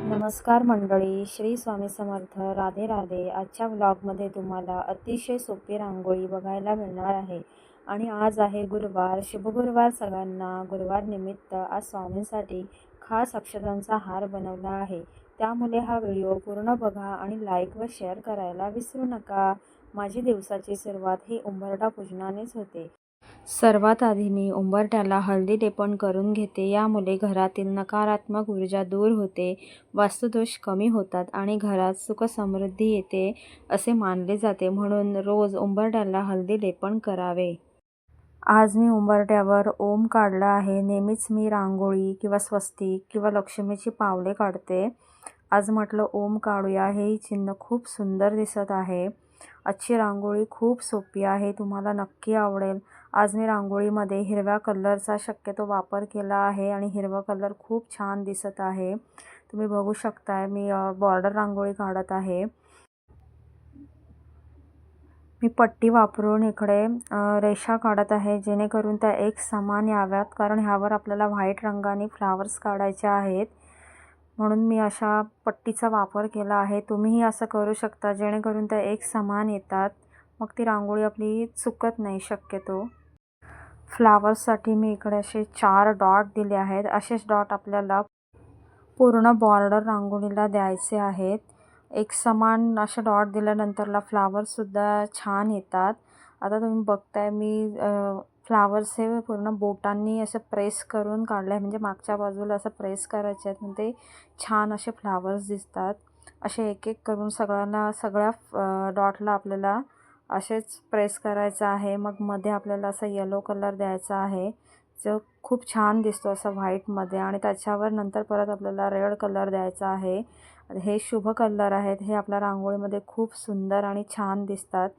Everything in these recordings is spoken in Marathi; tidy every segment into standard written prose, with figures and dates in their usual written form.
नमस्कार मंडळी, श्री स्वामी समर्थ. राधे राधे. आजच्या व्लॉगमध्ये तुम्हाला अतिशय सोपी रांगोळी बघायला मिळणार आहे. आणि आज आहे गुरुवार, शुभ गुरुवार सगळ्यांना. गुरुवार निमित्त आज स्वामींसाठी खास अक्षतांचा हार बनवला आहे. त्यामुळे हा व्हिडिओ पूर्ण बघा आणि लाईक व शेअर करायला विसरू नका. माझी दिवसाची सुरुवात ही उंबरठा पूजनानेच होते. सर्वात आधी मी उंबरठ्याला हळदी लेपन करून घेते. यामुळे घरातील नकारात्मक ऊर्जा दूर होते, वास्तुदोष कमी होतात आणि घरात सुख समृद्धी येते असे मानले जाते. म्हणून रोज उंबरठ्याला हळदी लेपन करावे. आज मी उंबरठ्यावर ओम काढला आहे. नेहमीच मी रांगोळी किंवा स्वस्तिक किंवा लक्ष्मीची पावले काढते. आज म्हटलं ओम काढूया. हे चिन्ह खूप सुंदर दिसत आहे. आजची रांगोळी खूप सोपी आहे, तुम्हाला नक्की आवडेल. आज मी रांगोळीमध्ये हिरव्या कलरचा शक्यतो वापर केला आहे आणि हिरवा कलर खूप छान दिसत आहे. तुम्ही बघू शकताय मी बॉर्डर रांगोळी काढत आहे. मी पट्टी वापरून इकडे रेषा काढत आहे, जेणेकरून त्या एक समान याव्यात. कारण ह्यावर आपल्याला व्हाईट रंगाने फ्लावर्स काढायचे आहेत, म्हणून मी अशा पट्टीचा वापर केला आहे. तुम्हीही असं करू शकता, जेणेकरून त्या एक समान येतात. मग ती रांगोळी आपली चुकत नाही शक्यतो. फ्लावर्ससाठी मी इकडे असे 4 डॉट दिले आहेत. असेच डॉट आपल्याला पूर्ण बॉर्डर रांगोळीला द्यायचे आहेत. एक समान असे डॉट दिल्यानंतरला फ्लावर्ससुद्धा छान येतात. आता तुम्ही बघताय मी फ्लावर्स हे पूर्ण बोटांनी असं प्रेस करून काढलं आहे. म्हणजे मागच्या बाजूला असं प्रेस करायचे आहेत, म्हणजे छान असे फ्लावर्स दिसतात. असे एक एक करून सगळ्या डॉटला आपल्याला असेच प्रेस करायचं आहे. मग मध्ये आपल्याला असं येलो कलर द्यायचा आहे, जो खूप छान दिसतो असं व्हाईटमध्ये. आणि त्याच्यावर नंतर परत आपल्याला रेड कलर द्यायचा आहे. हे शुभ कलर आहेत. हे आपल्या रांगोळीमध्ये खूप सुंदर आणि छान दिसतात.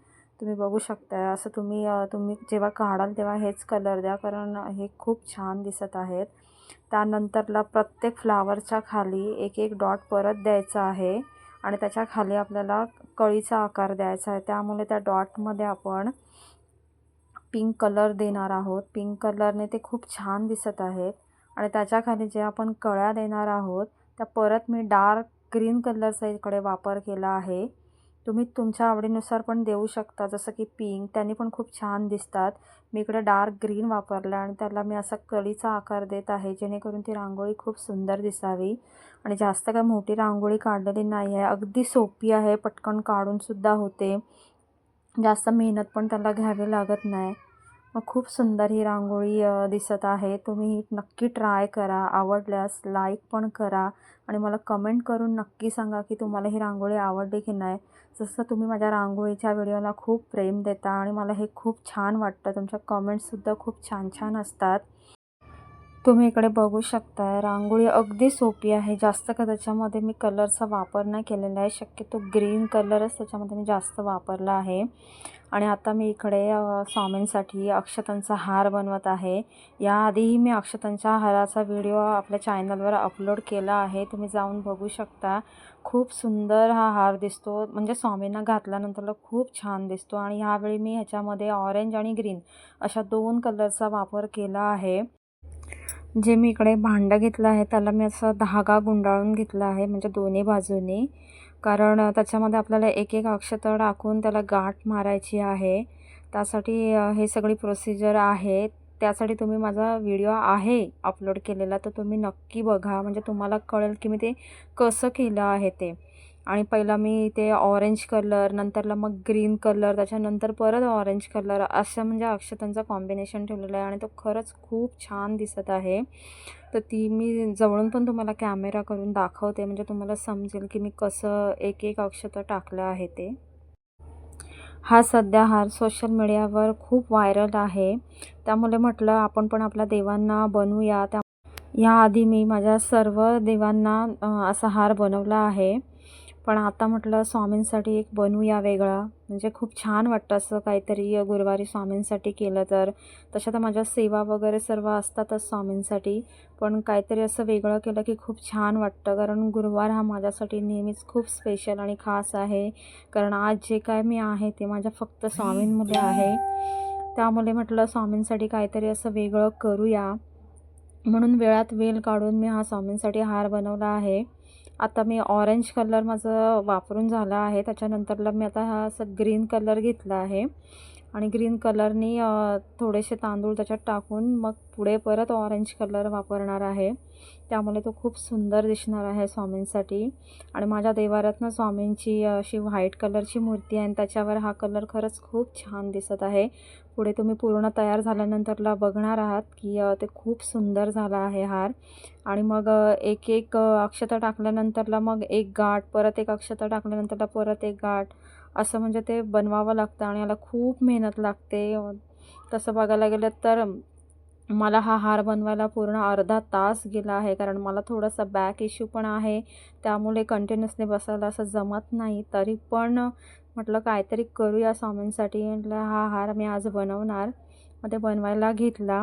तुम्ही बघू शकता. असं तुम्ही जेव्हा काढाल तेव्हा हेच कलर द्या, कारण हे खूप छान दिसत आहेत. त्यानंतरला प्रत्येक फ्लावरच्या खाली एक एक डॉट परत द्यायचा आहे आणि त्याच्या खाली आपल्याला कळीचा आकार द्यायचा आहे. त्यामुळे त्या डॉटमध्ये आपण पिंक कलर देणार आहोत. पिंक कलरने ते खूप छान दिसत आहेत. आणि त्याच्याखाली जे आपण कळ्या देणार आहोत त्या परत मी डार्क ग्रीन कलरचा इकडे वापर केला आहे. तुम्ही तुमच्या आवडीनुसार पण देऊ शकता, जसं की पिंक, त्यांनी पण खूप छान दिसतात. मी इकडे डार्क ग्रीन वापरला आणि त्याला मी असा कळीचा आकार देत आहे, जेणेकरून ती रांगोळी खूप सुंदर दिसावी. आणि जास्त काय मोठी रांगोळी काढलेली नाही आहे, अगदी सोपी आहे, पटकन काढूनसुद्धा होते. जास्त मेहनत पण त्याला घ्यावी लागत नाही. मग खूप सुंदर ही रांगोळी दिसत आहे. तुम्ही नक्की ट्राय करा. आवडल्यास लाईक पण करा आणि मला कमेंट करून नक्की सांगा की तुम्हाला ही रांगोळी आवडली की नाही. जसं तुम्ही माझ्या रांगोळीच्या व्हिडिओला खूप प्रेम देता आणि मला हे खूप छान वाटतं. तुमच्या कमेंट्ससुद्धा खूप छान छान असतात. तुम्ही इकडे बघू शकता, रांगोळी अगदी सोपी आहे. जास्त का त्याच्यामध्ये मी कलरचा वापर नाही केलेला आहे. शक्यतो ग्रीन कलरच त्याच्यामध्ये मी जास्त वापरला आहे. आणि आता मी इकडे स्वामींसाठी अक्षतांचा हार बनवत आहे. याआधीही मी अक्षतांच्या हाराचा व्हिडिओ आपल्या चॅनलवर अपलोड केला आहे, तुम्ही जाऊन बघू शकता. खूप सुंदर हा हार दिसतो, म्हणजे स्वामींना घातल्यानंतरला खूप छान दिसतो. आणि ह्यावेळी मी ह्याच्यामध्ये ऑरेंज आणि ग्रीन अशा 2 कलरचा वापर केला आहे. जे मी इकडे भांडं घेतलं आहे त्याला मी असं धागा गुंडाळून घेतला आहे, म्हणजे दोन्ही बाजूनी. कारण त्याच्यामध्ये आपल्याला एक एक अक्षतं टाकून त्याला गाठ मारायची आहे. त्यासाठी हे सगळी प्रोसिजर आहे. त्यासाठी तुम्ही माझा व्हिडिओ आहे अपलोड केलेला, तर तुम्ही नक्की बघा, म्हणजे तुम्हाला कळेल की मी ते कसं केलं आहे ते. आणि पहिला मी ते ऑरेंज कलर, नंतरला मग ग्रीन कलर, त्याच्यानंतर परत ऑरेंज कलर, असं म्हणजे अक्षतांचा कॉम्बिनेशन ठेवलेलं आहे. आणि तो खरंच खूप छान दिसत आहे. तर ती मी जवळून पण तुम्हाला कॅमेरा करून दाखवते, म्हणजे तुम्हाला समजेल की मी कसं एक एक अक्षतं टाकलं आहे ते. हा सध्या हार सोशल मीडियावर खूप व्हायरल आहे, त्यामुळे म्हटलं आपण पण आपल्या देवांना बनवूया. याआधी मी माझ्या सर्व देवांना असा हार बनवला आहे, पण आता म्हटलं स्वामींसाठी एक बनवूया वेगळा. म्हणजे खूप छान वाटतं असं काहीतरी गुरुवारी स्वामींसाठी केलं तर. तशा तर माझ्या सेवा वगैरे सर्व असतातच स्वामींसाठी, पण काहीतरी असं वेगळं केलं की खूप छान वाटतं. कारण गुरुवार हा माझ्यासाठी नेहमीच खूप स्पेशल आणि खास आहे. कारण आज जे काय मी आहे ते माझ्या फक्त स्वामींमुळे आहे. त्यामुळे म्हटलं स्वामींसाठी काहीतरी असं वेगळं करूया, म्हणून वेळात वेळ काढून मी हा स्वामींसाठी हार बनवला आहे. आता मी ऑरेंज कलर माझं वापरून झाला आहे. त्याच्यानंतरला मी आता हा असं ग्रीन कलर घेतला आहे आणि ग्रीन कलरनी थोडेसे तांदूळ त्याच्यात टाकून मग पुढे परत ऑरेंज कलर वापरणार आहे. त्यामुळे तो खूप सुंदर दिसणार आहे स्वामींसाठी. आणि माझ्या देवाऱ्यातनं स्वामींची अशी व्हाईट कलरची मूर्ती आहे आणि त्याच्यावर हा कलर खरंच खूप छान दिसत आहे. पुढे तुम्ही पूर्ण तयार झाल्यानंतरला बघणार आहात की ते खूप सुंदर झाला आहे हार. आणि मग एक एक अक्षता टाकल्यानंतरला मग एक गाठ, परत एक अक्षता टाकल्यानंतरला परत एक गाठ, असं म्हणजे ते बनवावं लागतं आणि याला खूप मेहनत लागते. तसं बघायला गेलं तर मला हा हार बनवायला पूर्ण अर्धा तास गेला आहे, कारण मला थोडासा बॅक इश्यू पण आहे. त्यामुळे कंटिन्युअसली बसायला असं जमत नाही. तरी पण म्हटलं काहीतरी करूया स्वामींसाठी. म्हटलं हा हार मी आज बनवणार. मग ते बनवायला घेतला.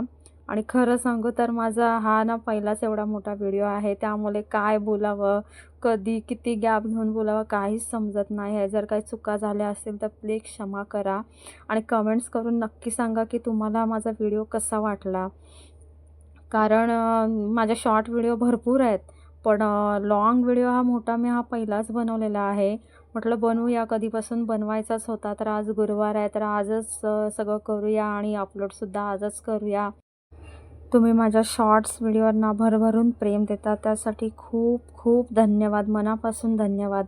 आणि खरं सांगू तर माझा हा ना पहिलाच एवढा मोठा व्हिडिओ आहे. त्यामुळे काय बोलावं, कधी किती गॅप घेऊन बोलावं काहीच समजत नाही आहे. जर काही चुका झाल्या असतील तर प्लीज क्षमा करा. आणि कमेंट्स करून नक्की सांगा की तुम्हाला माझा व्हिडिओ कसा वाटला. कारण माझे शॉर्ट व्हिडिओ भरपूर आहेत, पण लाँग व्हिडिओ हा मोठा मी पहिलाच बनवलेला आहे. म्हटलं बनवूया, कधीपासून बनवायचाच होता. तर आज गुरुवार आहे, तर आजच सगळं करूया आणि अपलोडसुद्धा आजच करूया. तुम्ही माझ्या शॉर्ट्स व्हिडिओंना भरभरून प्रेम देता, त्यासाठी खूप खूप धन्यवाद, मनापासून धन्यवाद.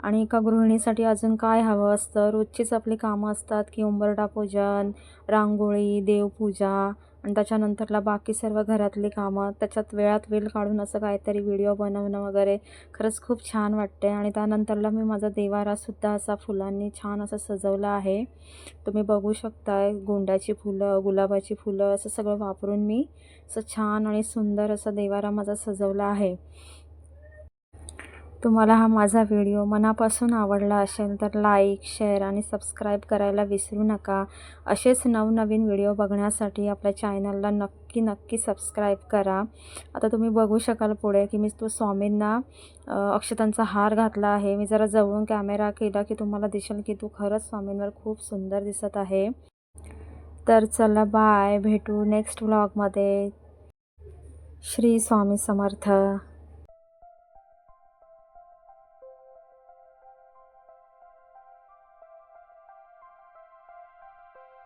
आणि एका गृहिणीसाठी अजून काय हवं असतं. रोजचीच आपली कामं असतात की उंबरठा पूजन, रांगोळी, देवपूजा आणि त्याच्यानंतरला बाकी सर्व घरातली कामं. त्याच्यात वेळात वेळ काढून असं काहीतरी व्हिडिओ बनवणं वगैरे खरंच खूप छान वाटते. आणि त्यानंतरला मी माझा देवारासुद्धा असा फुलांनी छान असं सजवला आहे. तुम्ही बघू शकताय, गोंड्याची फुलं, गुलाबाची फुलं असं सगळं वापरून मी असं छान आणि सुंदर असा देवारा माझा सजवला आहे. तुम्हाला हा माझा व्हिडिओ मनापासून आवडला असेल तर लाईक, शेअर आणि सबस्क्राईब करायला विसरू नका. असेच नवनवीन व्हिडिओ बघण्यासाठी आपल्या चॅनलला नक्की नक्की सबस्क्राईब करा. आता तुम्ही बघू शकाल पुढे की मी तो स्वामींना अक्षतांचा हार घातला आहे. मी जरा जवळून कॅमेरा केला की तुम्हाला दिसेल की तो खरंच स्वामींवर खूप सुंदर दिसत आहे. तर चला बाय, भेटू नेक्स्ट व्लॉगमध्ये. श्री स्वामी समर्थ.